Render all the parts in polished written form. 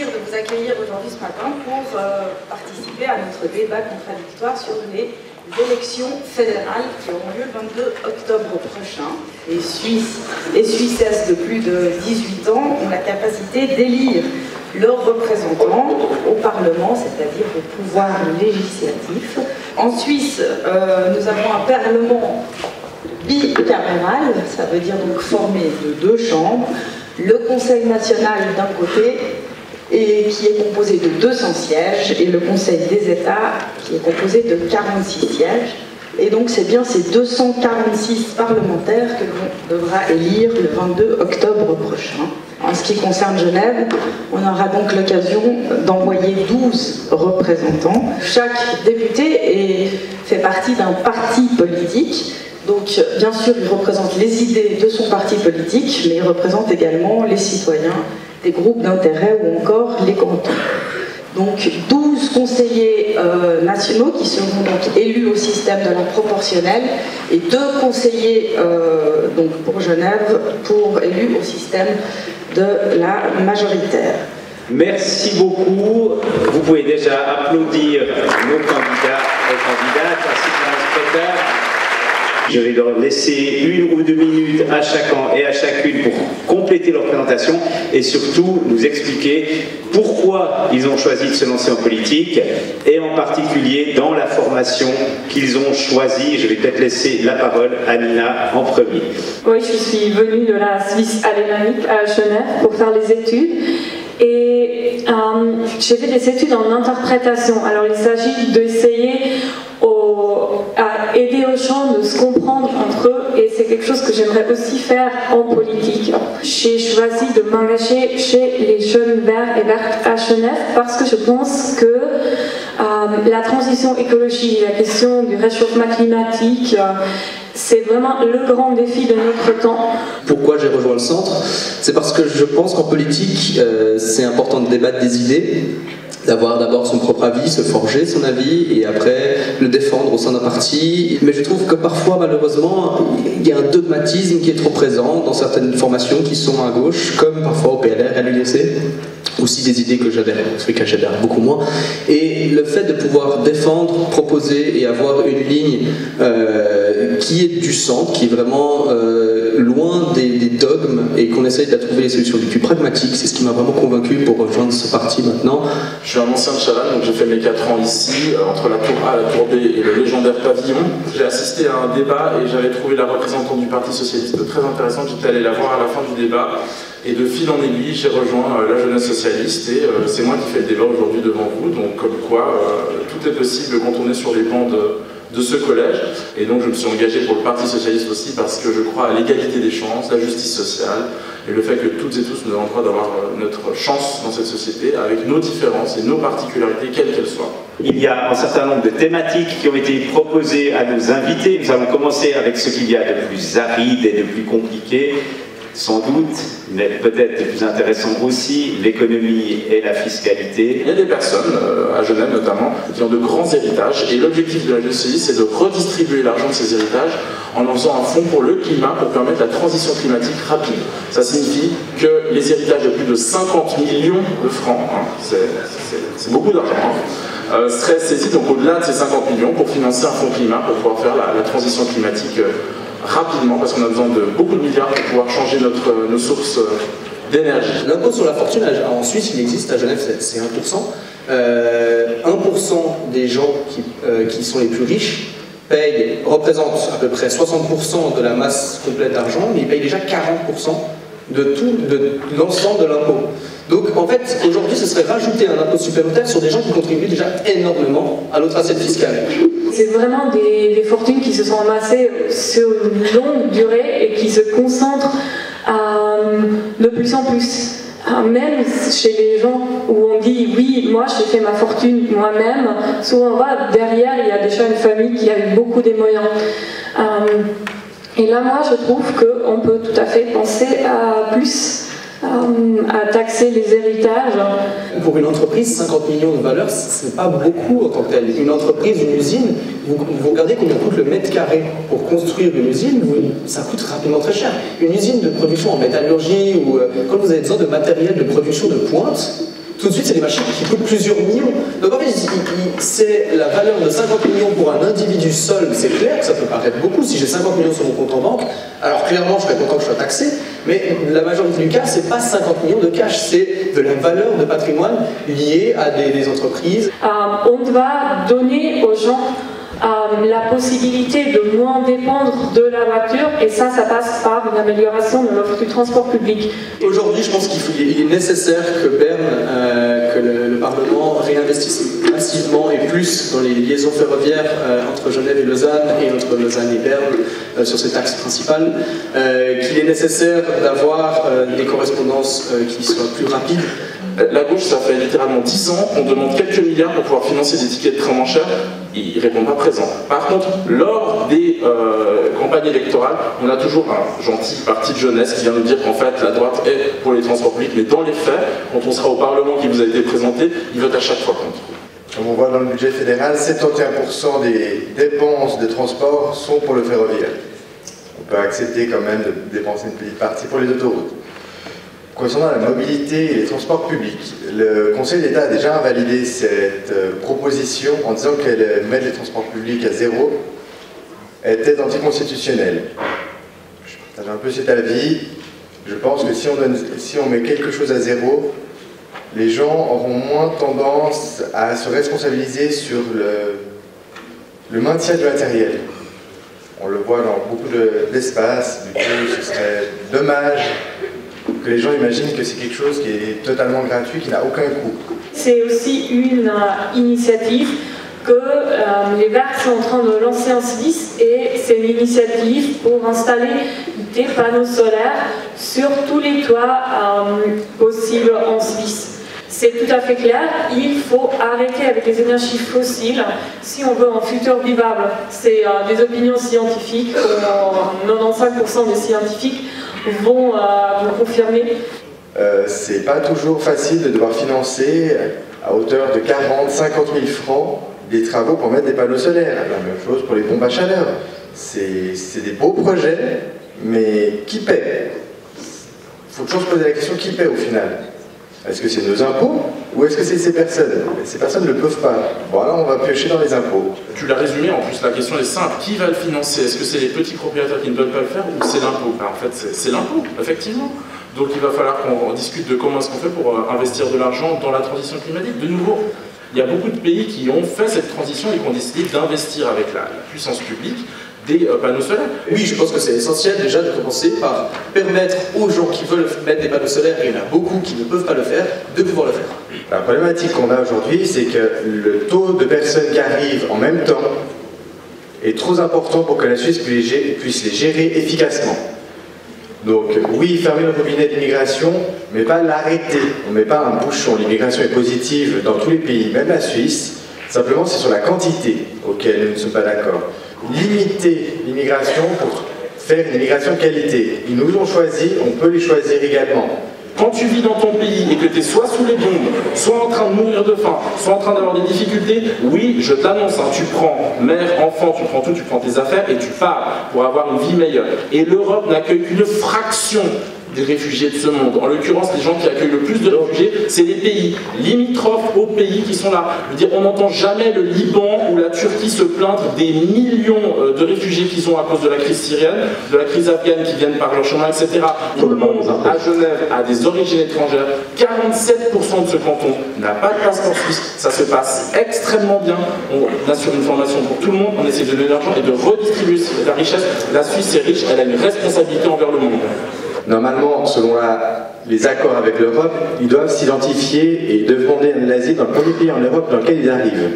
plaisir de vous accueillir aujourd'hui ce matin pour participer à notre débat contradictoire sur les élections fédérales qui auront lieu le 22 octobre prochain. Les Suissesses de plus de 18 ans ont la capacité d'élire leurs représentants au Parlement, c'est-à-dire au pouvoir législatif. En Suisse, nous avons un Parlement bicaméral, ça veut dire donc formé de 2 chambres, le Conseil national d'un côté, et qui est composé de 200 sièges, et le Conseil des États, qui est composé de 46 sièges. Et donc c'est bien ces 246 parlementaires que l'on devra élire le 22 octobre prochain. En ce qui concerne Genève, on aura donc l'occasion d'envoyer 12 représentants. Chaque député fait partie d'un parti politique. Donc, bien sûr, il représente les idées de son parti politique, mais il représente également les citoyens, des groupes d'intérêt ou encore les cantons. Donc, 12 conseillers nationaux qui seront donc élus au système de la proportionnelle et 2 conseillers donc pour Genève élus au système de la majoritaire. Merci beaucoup. Vous pouvez déjà applaudir nos candidats et candidates ainsi que l'inspecteur. Je vais leur laisser 1 ou 2 minutes à chacun et à chacune pour compléter leur présentation et surtout nous expliquer pourquoi ils ont choisi de se lancer en politique et en particulier dans la formation qu'ils ont choisie. Je vais peut-être laisser la parole à Nina en premier. Oui, je suis venue de la Suisse alémanique à Genève pour faire les études. Et j'ai fait des études en interprétation. Alors il s'agit d'essayer à aider aux gens de se comprendre entre eux, et c'est quelque chose que j'aimerais aussi faire en politique. J'ai choisi de m'engager chez les Jeunes Verts et Vertes à Genève parce que je pense que la transition écologique, la question du réchauffement climatique, c'est vraiment le grand défi de notre temps. Pourquoi j'ai rejoint le centre? C'est parce que je pense qu'en politique, c'est important de débattre des idées, d'avoir d'abord son propre avis, se forger son avis et après le défendre au sein d'un parti. Mais je trouve que parfois, malheureusement, il y a un dogmatisme qui est trop présent dans certaines formations qui sont à gauche, comme parfois au PLR et à l'UDC. Aussi des idées que j'adhère, celui que j'adhère beaucoup moins. Et le fait de pouvoir défendre, proposer et avoir une ligne qui est du centre, qui est vraiment loin des dogmes et qu'on essaye de trouver les solutions les plus pragmatiques, c'est ce qui m'a vraiment convaincu pour rejoindre ce parti maintenant. Je suis un ancien de Chavannes, donc j'ai fait mes 4 ans ici, entre la tour A, la tour B et le légendaire pavillon. J'ai assisté à un débat et j'avais trouvé la représentante du Parti Socialiste très intéressante. J'étais allé la voir à la fin du débat. Et de fil en aiguille, j'ai rejoint la jeunesse socialiste et c'est moi qui fais le débat aujourd'hui devant vous. Donc comme quoi, tout est possible quand on est sur les bancs de ce collège. Et donc je me suis engagé pour le Parti Socialiste aussi parce que je crois à l'égalité des chances, la justice sociale et le fait que toutes et tous nous avons le droit d'avoir notre chance dans cette société avec nos différences et nos particularités, quelles qu'elles soient. Il y a un certain nombre de thématiques qui ont été proposées à nos invités. Nous allons commencer avec ce qu'il y a de plus aride et de plus compliqué. Sans doute, mais peut-être le plus intéressant aussi, l'économie et la fiscalité. Il y a des personnes, à Genève notamment, qui ont de grands héritages et l'objectif de la GCI, c'est de redistribuer l'argent de ces héritages en faisant un fonds pour le climat pour permettre la transition climatique rapide. Ça signifie que les héritages de plus de 50 millions de francs, hein, c'est beaucoup d'argent, seraient saisis donc au-delà de ces 50 millions pour financer un fonds climat pour pouvoir faire la transition climatique rapidement, parce qu'on a besoin de beaucoup de milliards pour pouvoir changer nos sources d'énergie. L'impôt sur la fortune, en Suisse, il existe, à Genève, c'est 1%. 1% des gens qui sont les plus riches représentent à peu près 60% de la masse complète d'argent, mais ils payent déjà 40% de l'ensemble de l'impôt. Donc en fait, aujourd'hui, ce serait rajouter un impôt supplémentaire sur des gens qui contribuent déjà énormément à notre assiette fiscale. C'est vraiment des fortunes qui se sont amassées sur une longue durée et qui se concentrent de plus en plus. Même chez les gens où on dit oui, moi j'ai fait ma fortune moi-même, souvent derrière il y a déjà une famille qui a eu beaucoup des moyens. Et là, moi je trouve qu'on peut tout à fait penser à plus. À taxer les héritages. Pour une entreprise, 50 millions de valeur, c'est pas beaucoup en tant que tel. Une entreprise, une usine, vous regardez combien coûte le mètre carré pour construire une usine, ça coûte rapidement très cher. Une usine de production en métallurgie ou quand vous avez besoin de matériel de production de pointe, tout de suite, c'est des machines qui coûtent plusieurs millions. Donc en fait, c'est la valeur de 50 millions pour un individu seul, c'est clair que ça peut paraître beaucoup. Si j'ai 50 millions sur mon compte en banque, alors clairement, je serais content que je sois taxé, mais la majorité du cas, c'est pas 50 millions de cash, c'est de la valeur de patrimoine liée à des entreprises. On doit donner aux gens la possibilité de moins dépendre de la voiture, et ça passe par une amélioration de l'offre du transport public. Aujourd'hui, je pense qu'il est nécessaire que Berne, que le Parlement réinvestisse massivement et plus dans les liaisons ferroviaires entre Genève et Lausanne et entre Lausanne et Berne sur cet axe principal, qu'il est nécessaire d'avoir des correspondances qui soient plus rapides. La gauche, ça fait littéralement 10 ans qu'on demande quelques milliards pour pouvoir financer des tickets de train moins chers. Ils ne répondent pas présent. Par contre, lors des campagnes électorales, on a toujours un gentil parti de jeunesse qui vient nous dire qu'en fait, la droite est pour les transports publics, mais dans les faits, quand on sera au Parlement qui vous a été présenté, ils votent à chaque fois contre. Comme on voit dans le budget fédéral, 71% des dépenses de transport sont pour le ferroviaire. On peut accepter quand même de dépenser une petite partie pour les autoroutes. Concernant la mobilité et les transports publics, le Conseil d'État a déjà invalidé cette proposition en disant qu'elle met les transports publics à zéro était anticonstitutionnelle. Je partage un peu cet avis. Je pense que si on met quelque chose à zéro, les gens auront moins tendance à se responsabiliser sur le maintien du matériel. On le voit dans beaucoup d'espaces, du coup ce serait dommage que les gens imaginent que c'est quelque chose qui est totalement gratuit, qui n'a aucun coût. C'est aussi une initiative que les Verts sont en train de lancer en Suisse, et c'est une initiative pour installer des panneaux solaires sur tous les toits possibles en Suisse. C'est tout à fait clair, il faut arrêter avec les énergies fossiles si on veut un futur vivable. C'est des opinions scientifiques, 95% des scientifiques vont confirmer. C'est pas toujours facile de devoir financer à hauteur de 40 50 000 francs des travaux pour mettre des panneaux solaires. La même chose pour les pompes à chaleur. C'est des beaux projets, mais qui paie? Il faut toujours se poser la question, qui paie au final? Est-ce que c'est nos impôts ou est-ce que c'est ces personnes? Ces personnes ne le peuvent pas. Bon, là, on va piocher dans les impôts. Tu l'as résumé, en plus, la question est simple. Qui va le financer? Est-ce que c'est les petits propriétaires qui ne veulent pas le faire ou c'est l'impôt? En fait, c'est l'impôt, effectivement. Donc il va falloir qu'on discute de comment est-ce qu'on fait pour investir de l'argent dans la transition climatique. De nouveau, il y a beaucoup de pays qui ont fait cette transition et qui ont décidé d'investir avec la puissance publique des panneaux solaires. Oui, je pense que c'est essentiel déjà de commencer par permettre aux gens qui veulent mettre des panneaux solaires, et il y en a beaucoup qui ne peuvent pas le faire, de pouvoir le faire. La problématique qu'on a aujourd'hui, c'est que le taux de personnes qui arrivent en même temps est trop important pour que la Suisse puisse les gérer efficacement. Donc oui, fermer le robinet d'immigration, mais pas l'arrêter. On ne met pas un bouchon. L'immigration est positive dans tous les pays, même la Suisse. Simplement, c'est sur la quantité auquel nous ne sommes pas d'accord. Limiter l'immigration pour faire une immigration de qualité. Ils nous ont choisis, on peut les choisir également. Quand tu vis dans ton pays et que tu es soit sous les bombes, soit en train de mourir de faim, soit en train d'avoir des difficultés, oui, je t'annonce, tu prends mère, enfant, tu prends tout, tu prends tes affaires et tu pars pour avoir une vie meilleure. Et l'Europe n'accueille qu'une fraction des réfugiés de ce monde. En l'occurrence, les gens qui accueillent le plus de réfugiés, c'est les pays limitrophes aux pays qui sont là. Je veux dire, on n'entend jamais le Liban ou la Turquie se plaindre des millions de réfugiés qu'ils ont à cause de la crise syrienne, de la crise afghane qui viennent par leur chemin, etc. Tout le monde à Genève a des origines étrangères. 47% de ce canton n'a pas de passeport suisse. Ça se passe extrêmement bien. On assure une formation pour tout le monde, on essaie de donner de l'argent et de redistribuer la richesse. La Suisse est riche, elle a une responsabilité envers le monde. Normalement, selon les accords avec l'Europe, ils doivent s'identifier et demander l'asile dans le premier pays en Europe dans lequel ils arrivent.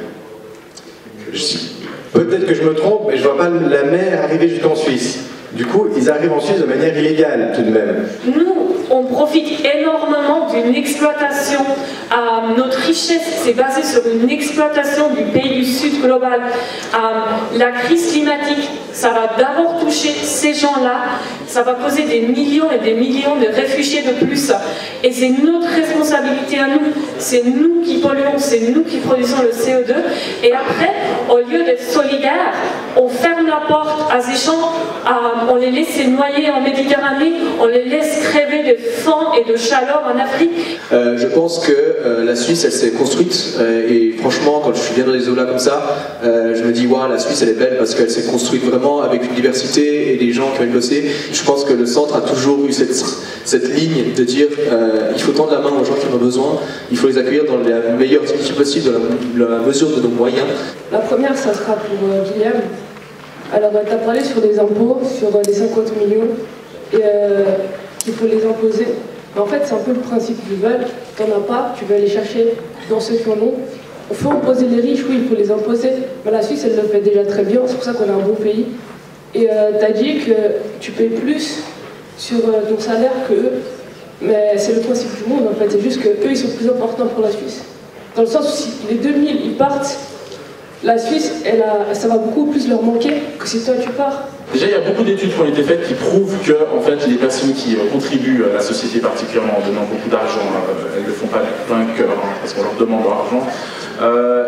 Peut-être que je me trompe, mais je ne vois pas la mer arriver jusqu'en Suisse. Du coup, ils arrivent en Suisse de manière illégale, tout de même. Nous, on profite énormément d'une exploitation. Notre richesse, c'est basé sur une exploitation du pays du Sud global. La crise climatique, ça va d'abord toucher ces gens-là. Ça va causer des millions et des millions de réfugiés de plus. Et c'est notre responsabilité à nous. C'est nous qui polluons, c'est nous qui produisons le CO2. Et après, au lieu d'être solidaires, on ferme la porte à ces gens, on les laisse se noyer en Méditerranée, on les laisse créer rêver de faim et de chaleur en Afrique. Je pense que la Suisse, elle s'est construite et franchement, quand je viens dans les zones-là comme ça, je me dis waouh, la Suisse elle est belle parce qu'elle s'est construite vraiment avec une diversité et des gens qui ont bossé. Je pense que le centre a toujours eu cette ligne de dire il faut tendre la main aux gens qui en ont besoin, il faut les accueillir dans la meilleure dignité possible, dans la mesure de nos moyens. La première, ça sera pour Guillaume. Alors, tu as parlé sur les impôts, sur les 50 millions, et qu'il faut les imposer. Mais en fait, c'est un peu le principe du vol. Tu n'en as pas, tu vas aller chercher dans ceux qui en ont. Il faut imposer les riches, oui, il faut les imposer. Mais la Suisse, elle le fait déjà très bien, c'est pour ça qu'on a un bon pays. Et tu as dit que tu payes plus sur ton salaire qu'eux. Mais c'est le principe du monde, en fait. C'est juste qu'eux, ils sont plus importants pour la Suisse. Dans le sens où si les 2000, ils partent, la Suisse, ça va beaucoup plus leur manquer que si toi tu pars. Déjà, il y a beaucoup d'études qui ont été faites qui prouvent que en fait, les personnes qui contribuent à la société, particulièrement en donnant beaucoup d'argent, elles ne le font pas du plein cœur, parce qu'on leur demande de l'argent,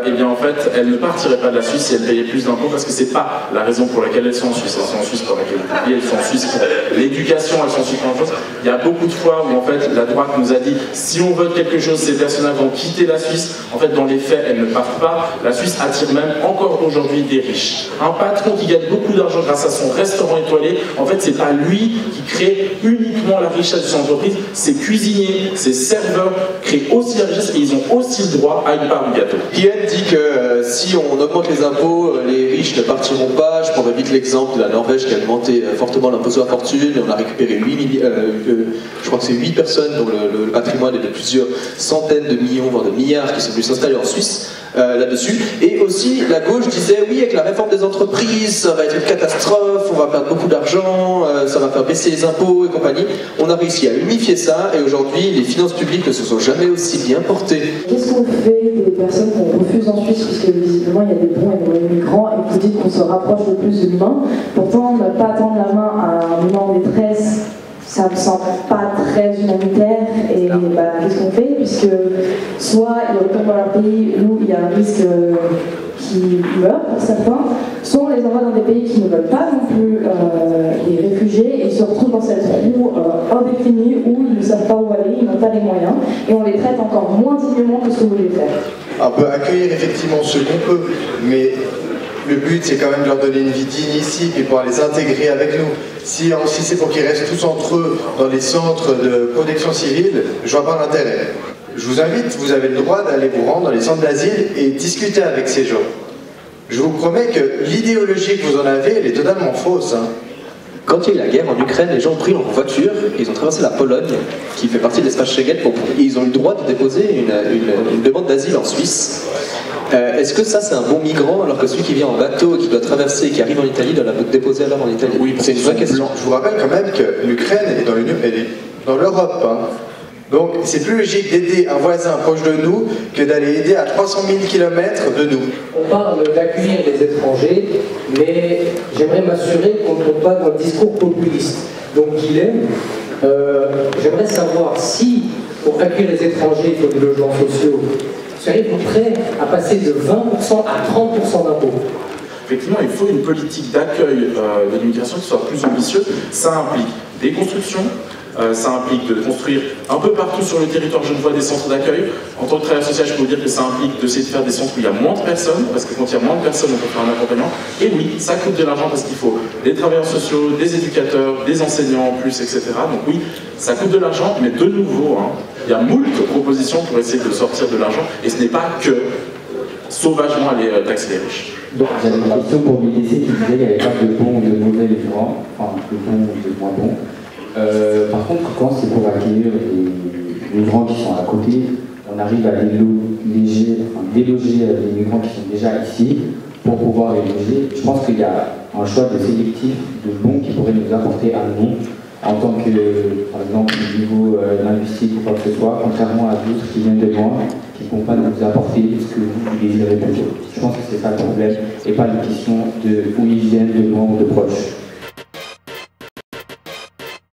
et bien en fait, elles ne partiraient pas de la Suisse si elles payaient plus d'impôts, parce que c'est pas la raison pour laquelle elles sont en Suisse. Elles sont en Suisse pour la qualité, elles sont en Suisse pour l'éducation, elles sont en Suisse pour plein de choses. Il y a beaucoup de fois où en fait, la droite nous a dit si on vote quelque chose, ces personnes-là vont quitter la Suisse. En fait, dans les faits, elles ne partent pas. La Suisse attire même encore aujourd'hui des riches. Un patron qui gagne beaucoup d'argent grâce à son restaurant étoilé, en fait, c'est pas lui qui crée uniquement la richesse de son entreprise, ses cuisiniers, ses serveurs créent aussi la richesse et ils ont aussi le droit à une part du gâteau. Guillaume dit que si on augmente les impôts, les riches ne partiront pas. Je prendrais vite l'exemple de la Norvège qui a augmenté fortement l'impôt sur la fortune et on a récupéré je crois que c'est 8 personnes dont le patrimoine est de plusieurs centaines de millions, voire de milliards qui sont venus s'installer en Suisse là-dessus. Et aussi, la gauche disait oui, avec la réforme des entreprises, ça va être une catastrophe, on va perdre beaucoup d'argent, ça va faire baisser les impôts et compagnie. On a réussi à unifier ça et aujourd'hui, les finances publiques ne se sont jamais aussi bien portées. Qu'est-ce qu'on fait des personnes qu'on refuse en Suisse, puisque visiblement il y a des bons et des mauvais migrants, et vous dites qu'on se rapproche le plus de l'humain. Pourtant, ne pas tendre la main à un humain en détresse, ça me semble pas très humanitaire. Et qu'est-ce qu'on fait? Puisque soit ils retournent dans leur pays où il y a un risque qu'ils meurent pour certains, soit on les envoie dans des pays qui ne veulent pas non plus les réfugiés et ils se retrouvent dans cette roue indéfinie où ils ne savent pas où aller, ils n'ont pas les moyens et on les traite encore moins dignement que ce que vous voulez faire. On peut accueillir effectivement ceux qu'on peut, mais le but c'est quand même de leur donner une vie digne ici et pouvoir les intégrer avec nous. Si c'est pour qu'ils restent tous entre eux dans les centres de protection civile, je vois pas l'intérêt. Je vous invite, vous avez le droit d'aller vous rendre dans les centres d'asile et discuter avec ces gens. Je vous promets que l'idéologie que vous en avez, elle est totalement fausse. Quand il y a eu la guerre en Ukraine, les gens ont pris leur voiture et ils ont traversé la Pologne, qui fait partie de l'espace Schengen, et ils ont eu le droit de déposer une demande d'asile en Suisse. Est-ce que ça c'est un bon migrant alors que celui qui vient en bateau et qui doit traverser et qui arrive en Italie doit la déposer alors en Italie? Oui, c'est une vraie question. Je vous rappelle quand même que l'Ukraine est dans l'Europe. Donc c'est plus logique d'aider un voisin proche de nous que d'aller aider à 300 000 km de nous. On parle d'accueillir les étrangers, mais j'aimerais m'assurer qu'on ne tombe pas dans le discours populiste. Donc Guilhem, j'aimerais savoir si pour accueillir les étrangers il faut des logements sociaux. Seriez-vous prêt à passer de 20% à 30% d'impôts? Effectivement, il faut une politique d'accueil de l'immigration qui soit plus ambitieuse. Ça implique des constructions, ça implique de construire un peu partout sur le territoire genevois des centres d'accueil. En tant que travailleur social, je peux vous dire que ça implique d'essayer de faire des centres où il y a moins de personnes, parce que quand il y a moins de personnes, on peut faire un accompagnement. Et oui, ça coûte de l'argent parce qu'il faut des travailleurs sociaux, des éducateurs, des enseignants en plus, etc. Donc oui, ça coûte de l'argent, mais de nouveau, il y a moult propositions pour essayer de sortir de l'argent, et ce n'est pas que sauvagement aller taxer les riches. Donc j'avais une question pour BDC qui disait qu'il n'y avait pas de bons ou de mauvais migrants, enfin de bons ou de moins bons. Par contre, quand c'est pour accueillir les migrants qui sont à côté, on arrive à déloger les migrants qui sont déjà ici pour pouvoir les loger. Je pense qu'il y a un choix de sélectif de bons qui pourrait nous apporter un nom en tant que, par exemple, au niveau linguistique ou quoi que ce soit, contrairement à d'autres qui viennent de loin, qui ne vont pas nous apporter ce que vous désirez plutôt. Je pense que c'est ça le problème, et pas une question de où ils viennent, de loin ou de proche.